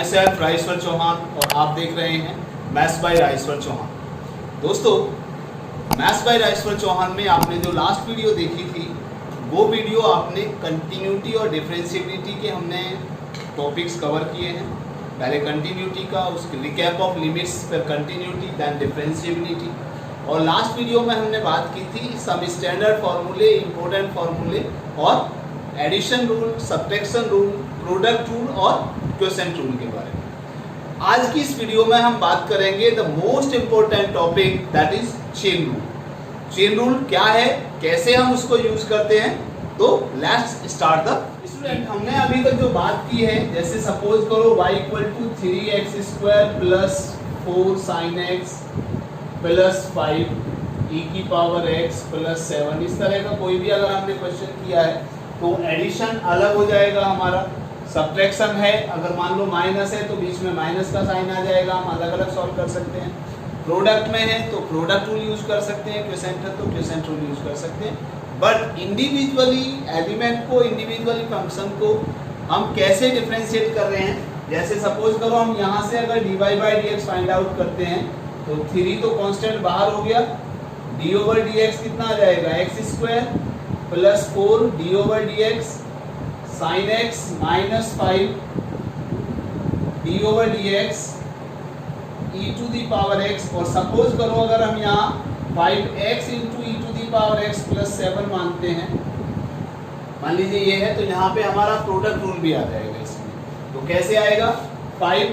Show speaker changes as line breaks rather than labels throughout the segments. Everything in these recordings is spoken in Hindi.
सेल्फ राजेश्वर चौहान और आप देख रहे हैं मैथ्स बाय राजेश्वर चौहान। दोस्तों, मैथ्स बाय राजेश्वर चौहान में आपने जो लास्ट वीडियो देखी थी वो वीडियो आपने कंटिन्यूटी और डिफरेंशिएबिलिटी के हमने टॉपिक्स कवर किए हैं। पहले कंटिन्यूटी का, उसके रिकैप ऑफ लिमिट्स, फिर कंटिन्यूटी, देन डिफरेंशिएबिलिटी। और लास्ट वीडियो में हमने बात की थी सम स्टैंडर्ड फार्मूले, इंपॉर्टेंट फार्मूले और addition rule, subtraction rule, product rule और क्वोशिएंट रूल के बारे में। आज की इस वीडियो में हम बात करेंगे the most important topic, that is chain rule. Chain rule क्या है, कैसे हम उसको यूज करते हैं, तो लेट्स स्टार्ट द स्टूडेंट। हमने अभी तक जो बात की है, जैसे सपोज करो y = 3x² + 4 sin x + 5 e⁻x + 7, इस तरह का कोई भी अगर हमने क्वेश्चन किया है तो एडिशन अलग हो जाएगा हमारा। सब्ट्रैक्शन है, अगर मान लो माइनस है तो बीच में माइनस का साइन आ जाएगा, हम अलग अलग सॉल्व कर सकते हैं। प्रोडक्ट में है तो प्रोडक्ट रूल यूज कर सकते हैं, क्वोशिएंट है तो क्वोशिएंट रूल यूज कर सकते हैं। बट इंडिविजुअली एलिमेंट को, इंडिविजुअली फंक्शन को हम कैसे डिफरेंशिएट कर रहे हैं, जैसे सपोज करो हम यहाँ से अगर dy/dx फाइंड आउट करते हैं तो 3 तो कांस्टेंट बाहर हो गया, d/dx कितना आ जाएगा, x² + 4 d/dx sin x - 5 d/dx e⁻x। और सपोज करो अगर हम यहाँ 5x × e⁻x + 7 मानते हैं, मान लीजिए ये है, तो यहाँ पे हमारा प्रोडक्ट रूल भी आ जाएगा इसमें। तो कैसे आएगा, 5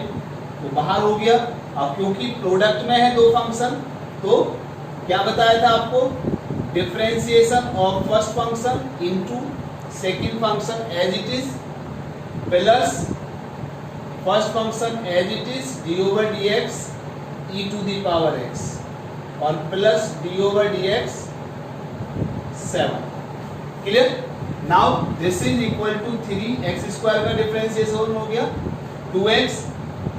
तो बाहर हो गया। अब क्योंकि प्रोडक्ट में है दो फंक्शन, तो क्या बताया था आपको, differentiation of first function into second function as it is plus first function as it is d/dx e⁻x और plus d/dx 7। Clear? Now this is equal to 3x² का डिफरेंशिएशन हो गया, 2x +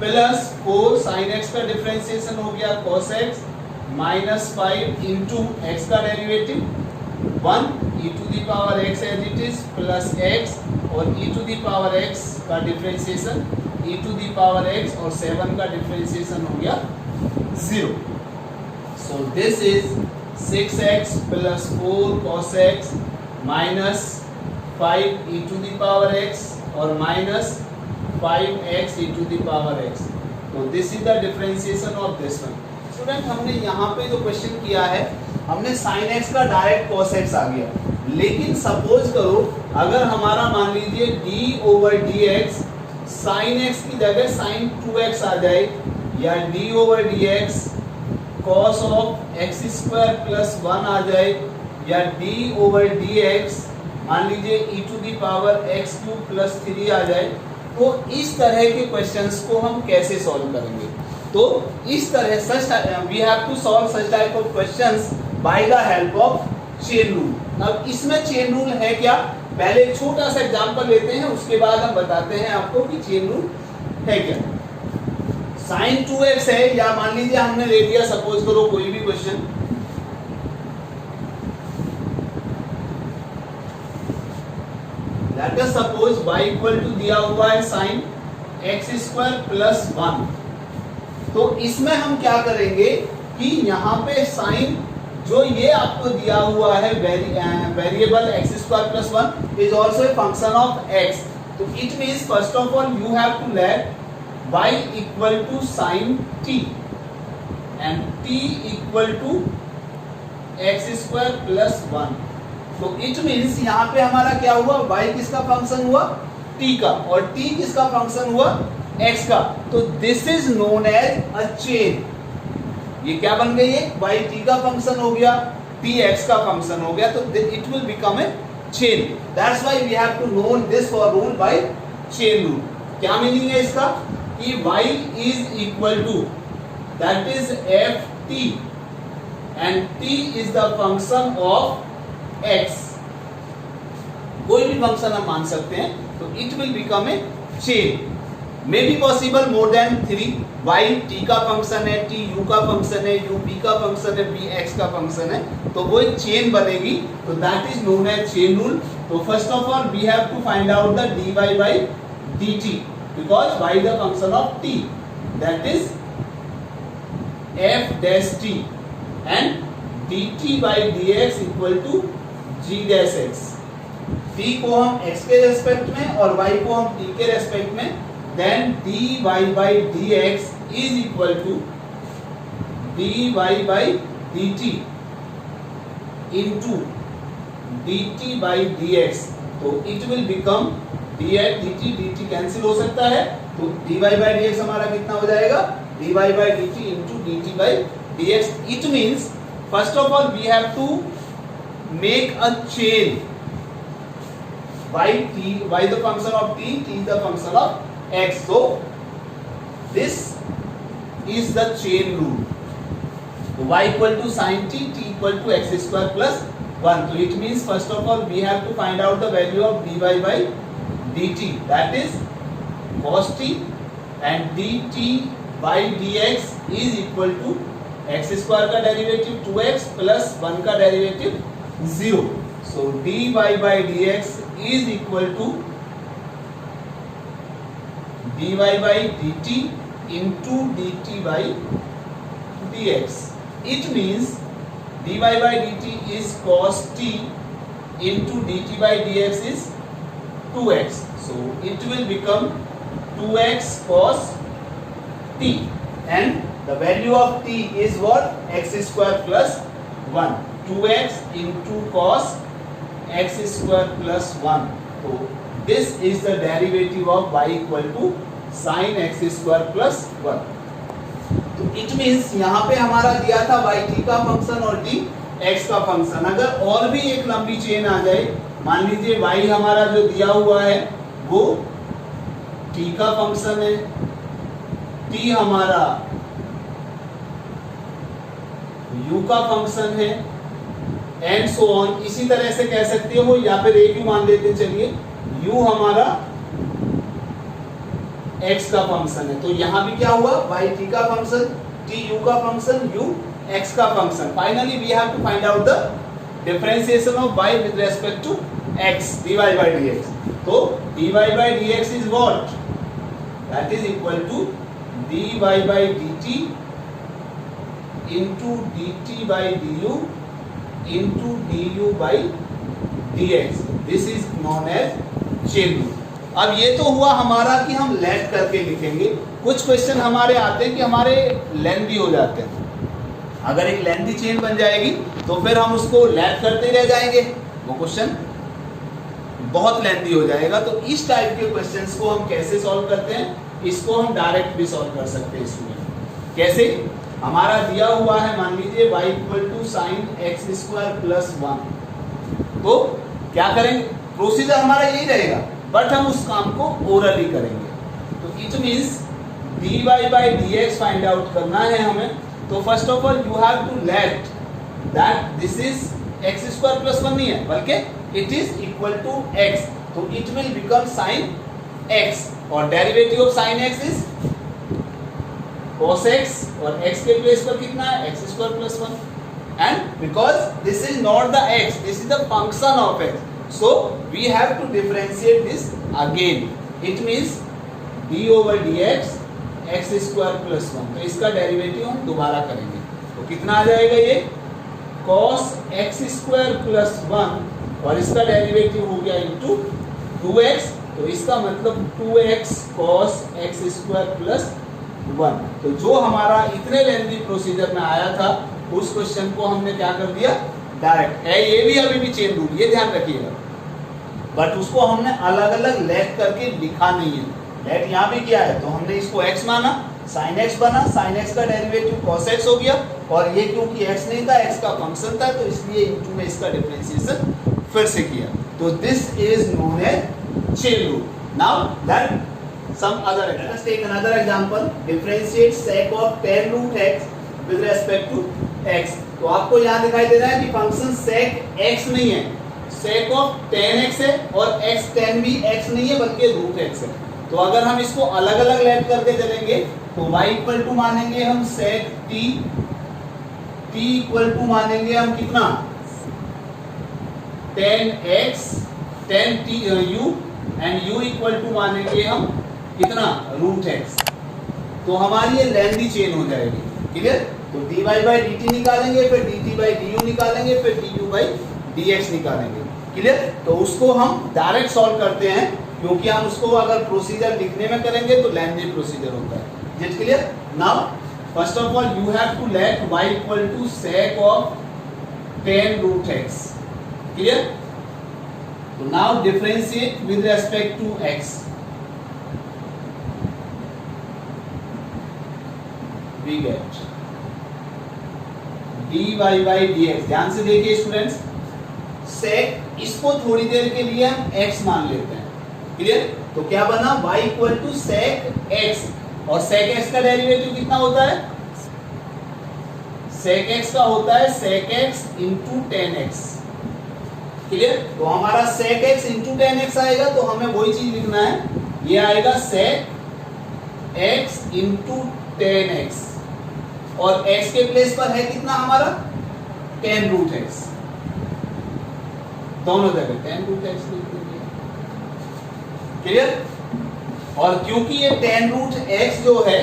4 sin x का डिफरेंशिएशन हो गया, cos x - 5 × x का derivative 1 e⁻x as it is plus x और e⁻x का डिफरेंशिएशन e⁻x और 7 का डिफरेंशिएशन हो गया 0। So this is 6x + 4 cos x - 5 e⁻x और -5x e⁻x। तो this is the differentiation of this one. Student, हमने यहाँ पे जो क्वेश्चन किया है, हमने sin x का डायरेक्ट cos x आ गया, लेकिन सपोज करो अगर हमारा मान लीजिए d/dx sin x की जगह sin 2x आ जाए, या d/dx cos x² + 1 आ जाए, या d/dx मान लीजिए e⁻x³ + 3 आ जाए, तो इस तरह के क्वेश्चंस को हम कैसे सॉल्व करेंगे। तो इस तरह we have to solve such type of questions by the help of chain rule. अब इसमें चेन रूल है क्या, पहले एक छोटा सा एग्जांपल लेते हैं, उसके बाद हम बताते हैं आपको कि चेन रूल है क्या। sin 2x है, या मान लीजिए हमने ले लिया, सपोज करो कोई भी question, let us suppose y = दिया हुआ है sin x² + 1। तो इसमें हम क्या करेंगे कि यहाँ पे साइन जो ये आपको दिया हुआ है variable x² + 1 is also a function of x। तो it means first of all you have to let y = sin t and t = x² + 1। तो इट मींस यहाँ पे हमारा क्या हुआ, y किसका फंक्शन हुआ, t का, और t किसका फंक्शन हुआ, x का। तो this is known as a chain. ये क्या बन गई है, y t का फंक्शन हो गया, t x का फंक्शन हो गया, तो it will become a chain. That's why we have to known this for rule by chain rule. क्या मीनिंग है इसका, कि y is equal to that is ft and t is the function of x। कोई भी फंक्शन हम मान सकते हैं, तो it will become a chain. May be possible more than 3। y t का फंक्शन है, t u का फंक्शन है, u p का फंक्शन है, p x का फंक्शन है, तो वो एक चेन बनेगी। तो that is known as chain rule. तो first of all we have to find out the dy by dt। because y the function of t, that is f dash t, and dt by dx equal to g dash x. t को हम x के रेस्पेक्ट में और y को हम t के रेस्पेक्ट में, then dy by dx is equal to dy by dt into dt by dx. तो it will become dx dt, dt cancel हो सकता है, तो dy by dx हमारा कितना हो जाएगा, dy by dt into dt by dx. It means first of all we have to make a chain. Y the function of t, t the function of x. So this is the chain rule. Y equal to sin t, t equal to x square plus 1. So it means first of all we have to find out the value of dy by dt, that is cos t, and dt by dx is equal to x square का डेरिवेटिव 2x plus 1 का derivative 0. So dy by dx is equal to dy by dt into dt by dx. It means dy by dt is cos t into dt by dx is 2x. So it will become 2x cos t, and the value of t is what? X square plus 1. 2x into cos x square plus 1. So this is the derivative of y equal to sin x square plus 1. तो इट मीन्स यहाँ पे हमारा दिया था y t का फंक्शन और t x का फंक्शन. अगर और भी एक लंबी चेन आ जाए, मान लीजिए y हमारा जो दिया हुआ है वो t का फंक्शन है, t हमारा u का फंक्शन है, एंड सो ऑन. इसी तरह से कह सकते हो, या फिर एक ही मान लेते हैं, चलिए u हमारा x का फंक्शन है. तो यहाँ भी क्या हुआ, y t का फंक्शन, t u का फंक्शन, u x का function. Finally we have to find out the differentiation of y with respect to x, dy by dx. तो dy by dx is what? That is equal to dy by dt into dt by du into du by dx. This is known as chain rule. अब ये तो हुआ हमारा कि हम लेट करके लिखेंगे. कुछ क्वेश्चन हमारे आते हैं कि हमारे लेंथी हो जाते हैं. अगर एक लेंथी चेन बन जाएगी तो फिर हम उसको लेट करते रह जाएंगे, वो क्वेश्चन बहुत लेंथी हो जाएगा. तो इस टाइप के क्वेश्चंस को हम कैसे सॉल्व करते हैं, इसको हम डायरेक्ट भी सॉल्व कर सकते हैं. इसमें कैसे, हमारा दिया हुआ है, मान लीजिए y equal to sine x square plus 1. तो क्या करेंगे, प्रोसीजर हमारा यही रहेगा, बट हम उस काम को ओरली करेंगे. तो it means dy by dx find out करना है हमें. तो first of all you have to let that this is x square plus 1 नहीं है, बल्कि it is equal to x. तो it will become sine x, और derivative of sine x is cos x, और x के प्लेस पर कितना है, x square plus 1. And because this is not the x, this is the function of x, so we have to differentiate this again. It means d over dx x square plus 1. तो इसका डेरिवेटिव हम दोबारा करेंगे. तो कितना आ जाएगा, ये cos x square plus 1, और इसका डेरिवेटिव हो गया into 2x. तो इसका मतलब 2x cos x square plus 1. तो जो हमारा इतने लेंथी प्रोसीजर में आया था, उस क्वेश्चन को हमने क्या कर दिया, डायरेक्ट है. ये भी अभी भी चेन रूल, ये ध्यान रखिएगा, बट उसको हमने अलग अलग लेट करके लिखा नहीं है. लेट यहाँ भी किया है, तो हमने इसको x माना, sin x बना, sin x का डेरिवेटिव cos x हो गया, और ये क्योंकि x नहीं था, x का फंक्शन था, तो इसलिए इनटू में इसका डिफरेंशिएशन फिर से किया. तो this is known as chain rule. Now let some other, let's take another example. Differentiate sec of tan root x with respect to x. तो आपको यहाँ दिखाई दे रहा है कि फंक्शन sec x नहीं है, sec of tan x है, और x tan भी x नहीं है बल्कि रूट x है. तो अगर हम इसको अलग अलग लेट करके चलेंगे, तो y इक्वल टू मानेंगे हम sec t, t equal to मानेंगे हम कितना, tan x, tan t u, and u equal to मानेंगे हम कितना रूट एक्स। तो हमारी ये लेंथी चेन हो जाएगी, क्लियर। तो dy बाई dt निकालेंगे, फिर dt बाई du निकालेंगे, फिर du बाई dx निकालेंगे, क्लियर। तो उसको हम डायरेक्ट सॉल्व करते हैं, क्योंकि हम उसको अगर प्रोसीजर लिखने में करेंगे तो लेंथी प्रोसीजर होता है। It clear. Now first of all you have to let y equal to sec of tan root x, clear. तो now differentiate with respect to x, we get dy by dx। ध्यान से देखिए स्टूडेंट्स, sec इसको थोड़ी देर के लिए हम x मान लेते हैं, क्लियर। तो क्या बना y equal to sec x, और sec x का डेरिवेटिव कितना होता है, sec x का होता है sec x into tan x, clear. तो हमारा sec x into tan x आएगा, तो हमें वही चीज लिखना है, ये आएगा sec x into tan x, और x के प्लेस पर है कितना हमारा tan रूट x, दोनों जगह tan रूट x लिख दीजिए, क्लियर। और क्योंकि ये tan रूट x जो है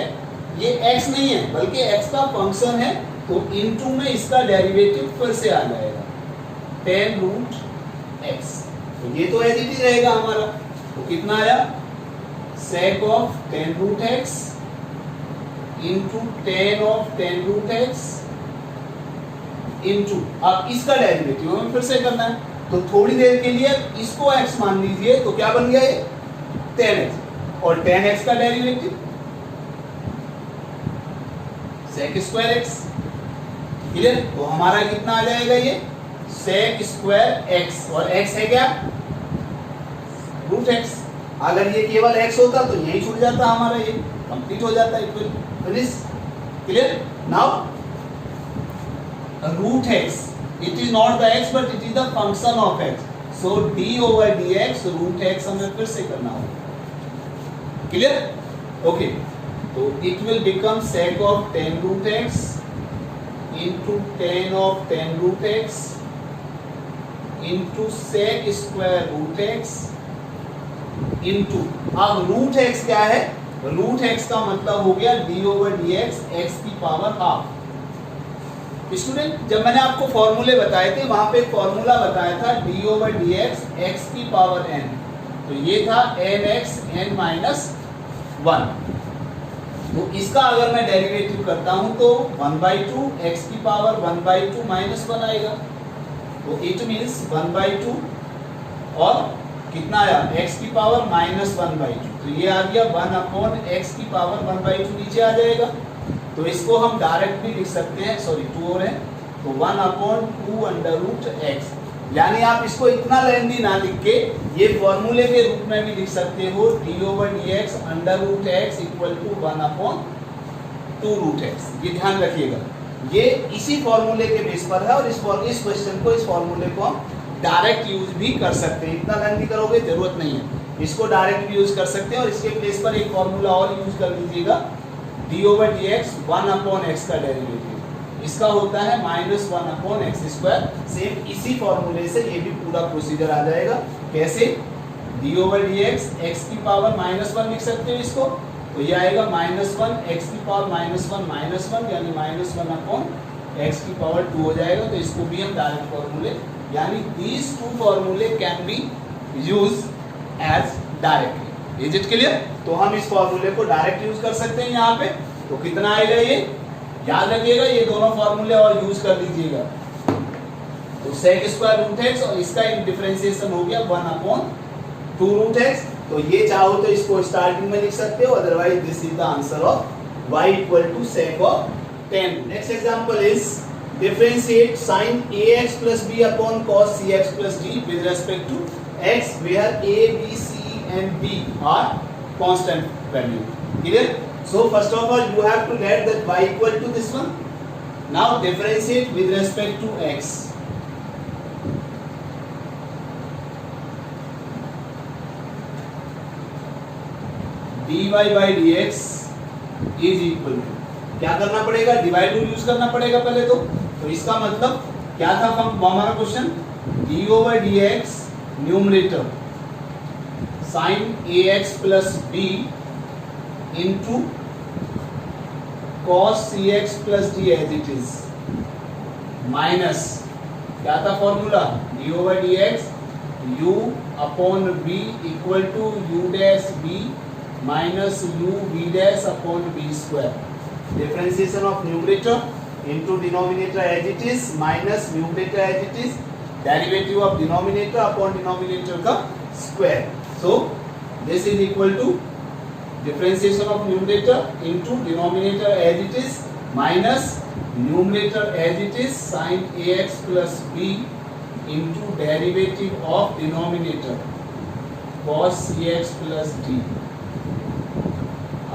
ये x नहीं है बल्कि x का फंक्शन है, तो इनटू में इसका डेरिवेटिव फिर से आ जाएगा tan रूट x। तो ये तो एज इट इज रहेगा हमारा। तो कितना आया sec of tan root x into tan of tan root x into, अब इसका डेरिवेटिव हमें फिर से करना है, तो थोड़ी देर के लिए इसको x मान लीजिए, तो क्या बन गया ये tan x, और tan x का derivative sec square x, clear. तो हमारा कितना आ जाएगा ये sec स्क्वायर x, और x है क्या रूट x। अगर ये केवल x होता तो यही छूट जाता हमारा, ये कंप्लीट हो जाता है, equal finish, clear. Now root x, it is not the x but it is the function of x, so d over dx root x हमें फिर से करना होगा, क्लियर। ओके, तो it will become sec of tan root x into tan of tan root x into sec square root x into, अब रूट x क्या है, रूट x का मतलब हो गया d over dx x की पावर हाफ। स्टूडेंट जब मैंने आपको फॉर्मूले बताए थे वहां पे एक फॉर्मूला बताया था d over dx x की पावर n, तो ये था nx n माइनस 1। तो इसका अगर मैं डेरिवेटिव करता हूं तो 1/2 x की पावर 1/2 माइनस 1 आएगा, तो इट मीन्स 1/2 और कितना आया x की पावर माइनस 1/2, तो ये आ गया 1/x की पावर 1/2 नीचे आ जाएगा। तो इसको हम डायरेक्ट भी लिख सकते हैं, सॉरी 2 और है, तो 1/2 अंडर रूट x, यानी आप इसको इतना लेंथी ना लिख के ये फॉर्मूले के रूप में भी लिख सकते हो d over dx under root x equal to 1/2 root x। ये ध्यान रखिएगा, ये इसी फॉर्मूले के बेस पर है, और इस क्वेश्चन को, इस फॉर्मूले को हम डायरेक्ट यूज भी कर सकते हैं, इतना लेंथी करोगे जरूरत नहीं है, इसको डायरेक्ट भी यूज कर सकते हैं। और इसके प्लेस पर एक फॉर्मूला और यूज कर लीजिएगा, d over dx 1/x का डेरिवेटिव इसका होता है माइनस 1/x स्क्वायर। सेम इसी फॉर्मूले से ये भी पूरा प्रोसीजर आ जाएगा, कैसे d over dx x की पावर माइनस 1 लिख सकते हो इसको, तो ये आएगा माइनस 1 x की पावर माइनस 1 यानी माइनस 1/x की पावर 2 हो जाएगा। तो इसको भी हम डायरेक्ट फॉर्मूले, यानी these two formulae can be used as directly, is it clear। तो हम इस फॉर्मूले को डायरेक्ट यूज कर सकते हैं यहाँ पे। तो कितना आएगा ये याद रखिएगा, ये दोनों फॉर्मूले और यूज कर लीजिएगा। तो sec स्क्वायर रूट x और इसका डिफरेंशिएशन हो गया 1/2 रूट x। तो ये चाहो तो इसको स्टार्टिंग में लिख सकते हो, otherwise this is the answer of y equal to sec of tan। Next example is differentiate sin ax plus b upon cos cx plus d with respect to x where a, b, c and d are constant value. Clear? So first of all you have to let that y equal to this one. Now differentiate with respect to x. dy by dx is equal to, क्या करना पड़ेगा, डिवाइड रूल यूज करना पड़ेगा पहले तो इसका मतलब क्या था हमारा question, d over dx numerator sin ax plus b into cos cx plus d as it is minus क्या था formula d over dx u upon b equal to u dash b minus u v dash upon b square. Differentiation of numerator into denominator as it is minus numerator as it is, derivative of denominator upon denominator का square. So this is equal to differentiation of numerator into denominator as it is minus numerator as it is sin ax plus b into derivative of denominator cos cx plus d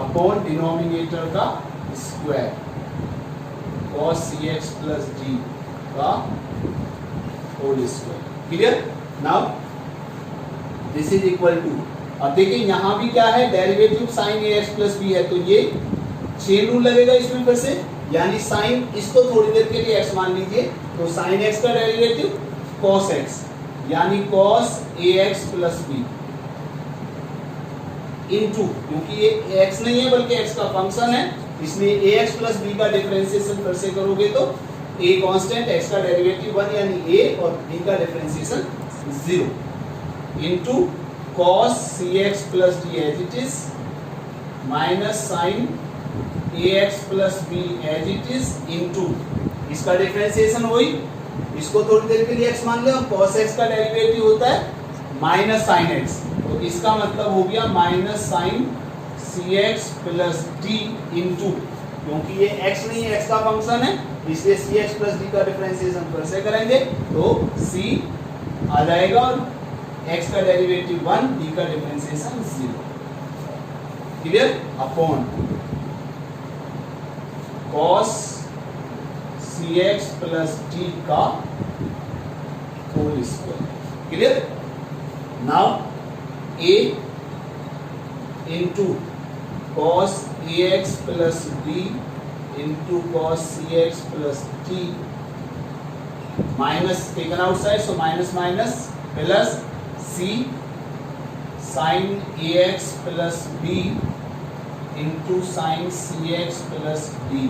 upon denominator का square cos cx plus d का whole square. Clear? Now this is equal to, अब देखिए यहाँ भी क्या है, डेरिवेटिव साइन ए एक्स प्लस बी है, तो ये चेन रूल लगेगा इसमें फिर से, यानी साइन इसको थोड़ी देर के लिए एक्स मान लीजिए, तो साइन एक्स का डेरिवेटिव कॉस एक्स यानी cos A x plus B into, क्योंकि ये एक्स नहीं है बल्कि एक्स का फंक्शन है, इसलिए ए एक्स प्लस बी का डिफरेंशिएशन फिर से करोगे तो ए कांस्टेंट, एक्स का डेरिवेटिव 1 यानी ए और बी का differentiation 0 into cos cx plus d as it is minus sin ax plus b as it is into, इसका डिफरेंशिएशन वही, इसको थोड़ी देर के लिए x मान लो, cos x का डेरिवेटिव होता है माइनस sin x, तो इसका मतलब हो गया minus sin cx plus d into, क्योंकि ये x नहीं है, x का फंक्शन है, इसलिए cx plus d का डिफरेंशिएशन फिर से करेंगे तो c आ जाएगा और x का डेरिवेटिव 1, d का differentiation 0. Clear? Upon cos cx plus d का whole square. Clear? Now a into cos ax plus b into cos cx plus d minus taken outside, so minus minus plus c sin ax plus b into sin cx plus d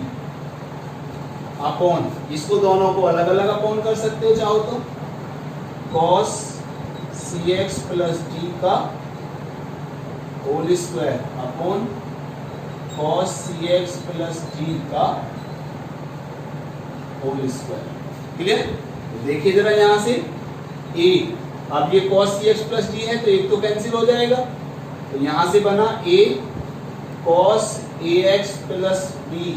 upon, इसको दोनों को अलग अलग अपॉन कर सकते हो चाहो तो, cos cx plus d का whole square upon cos cx plus d का होल स्क्वायर. क्लियर? देखिए जरा यहां से a, अब ये cos cx plus d है तो एक तो कैंसिल हो जाएगा, तो यहां से बना a cos ax plus b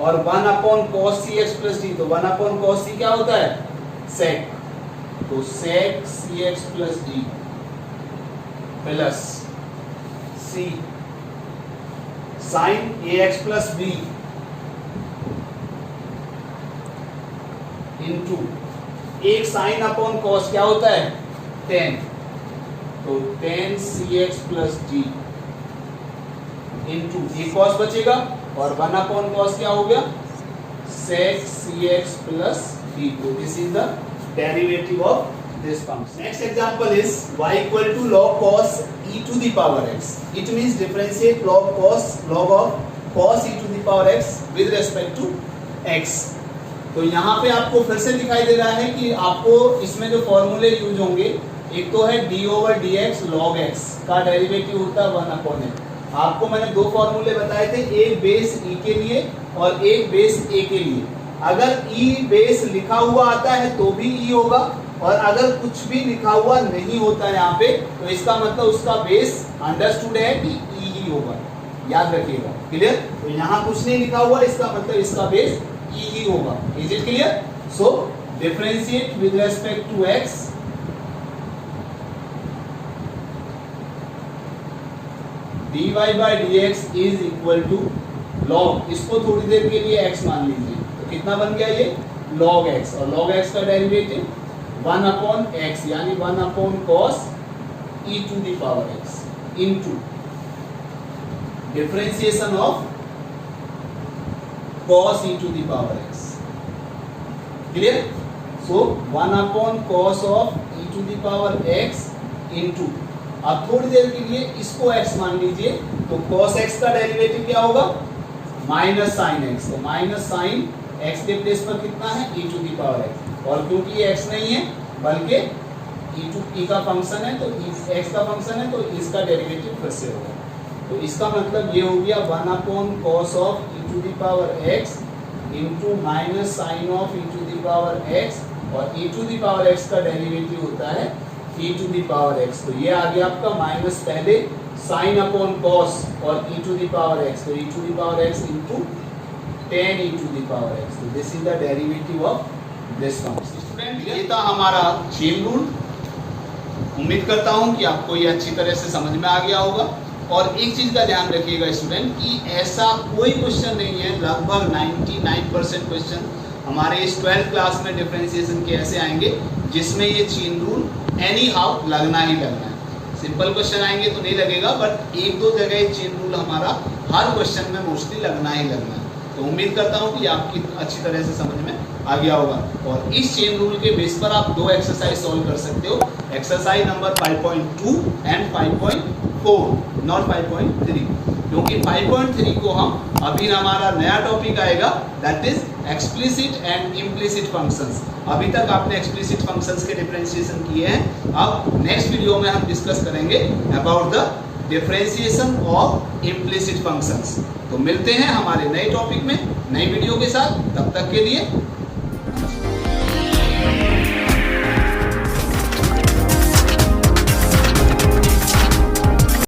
और 1 upon cos cx plus d, तो 1 अपॉन cos c क्या होता है, sec, तो sec cx plus d plus c sin ax plus b into एक साइन अपॉन कॉस क्या होता है, tan, तो tan cx plus d into एक कॉस बचेगा और 1 अपॉन कॉस क्या हो गया, sec cx plus d. तो this is the derivative of this function. Next example is y equal to log cos e to the power x. It means differentiate log of cos e to the power x with respect to x. तो यहाँ पे आपको फिर से दिखाई दे रहा है कि आपको इसमें जो फॉर्मूले यूज होंगे, एक तो है d over dx log x का डेरिवेटिव होता है 1 अपॉन x. आपको मैंने दो फॉर्मूले बताए थे, एक बेस e के लिए और एक बेस a के लिए. अगर e बेस लिखा हुआ आता है तो भी e होगा, और अगर कुछ भी लिखा हुआ नहीं होता है यहाँ पे तो इसका मतलब उसका बेस अंडरस्टूड है कि e ही होगा, याद रखिएगा. क्लियर? तो यहाँ कुछ नहीं लिखा हुआ, इसका मतलब इसका बेस e ही होगा. Is it clear? So differentiate with respect to x dy by dx is equal to log, इसको थोड़ी देर के लिए x मान लीजिए, तो कितना बन गया ये log x, और log x का डेरिवेटिव 1 अपॉन x यानी 1 upon cos e to the power x into differentiation of cos e to the power x. Clear? So 1 upon cos of e to the power x into अब थोड़ी देर के लिए इसको x मान लीजिए, तो cos x का डेरिवेटिव क्या होगा, माइनस साइन x। तो माइनस साइन x के प्लेस पर कितना है, e to the power x, और क्योंकि ये x नहीं है बल्कि e का फंक्शन है, तो x का फंक्शन है, तो इसका डेरिवेटिव फिर से होगा। तो इसका मतलब ये हो गया 1/cos of e to the power x into minus sine of e to the power x, और e to the power x का डेरिवेटिव होता है e to the power x। तो ये आ गया आपका माइनस पहले साइन अपॉन cos और e to the power x, तो e to the power x into tan e to the power x। तो this is the derivative of this function. Student, ये था हमारा चेन रूल। उम्मीद करता हूँ कि आपको ये अच्छी तरह से समझ में आ गया होगा। और एक चीज़ का ध्यान रखिएगा स्टूडेंट कि ऐसा कोई क्वेश्चन नहीं है, लगभग 99% क्वेश्चन हमारे इस 12th क्लास में डिफरेंशिएशन के ऐसे आएंगे जिसमें ये चेन रूल एनी हाउ लगना ही लगना है। सिंपल क्वेश्चन आएंगे तो नहीं लगेगा, बट एक दो जगह ये चेन रूल हमारा हर क्वेश्चन में मोस्टली लगना ही लगना है। तो उम्मीद करता हूँ कि आपकी अच्छी तरह से समझ में आ गया होगा। और इस चेन रूल के बेस पर आप दो एक्सरसाइज सॉल्व कर सकते हो, एक्सरसाइज नंबर 5.2 एंड 5.4, नॉट 5.3, क्योंकि 5.3 को हम अभी हमारा नया टॉपिक आएगा, that is explicit and implicit functions. अभी तक आपने एक्सप्लिसिट फंक्शंस के डिफरेंशिएशन किए हैं, अब नेक्स्ट वीडियो में हम डिस्कस करेंगे about the differentiation of implicit functions. तो मिलते हैं हमारे नए टॉपिक में नई वीडियो के साथ, तब तक के लिए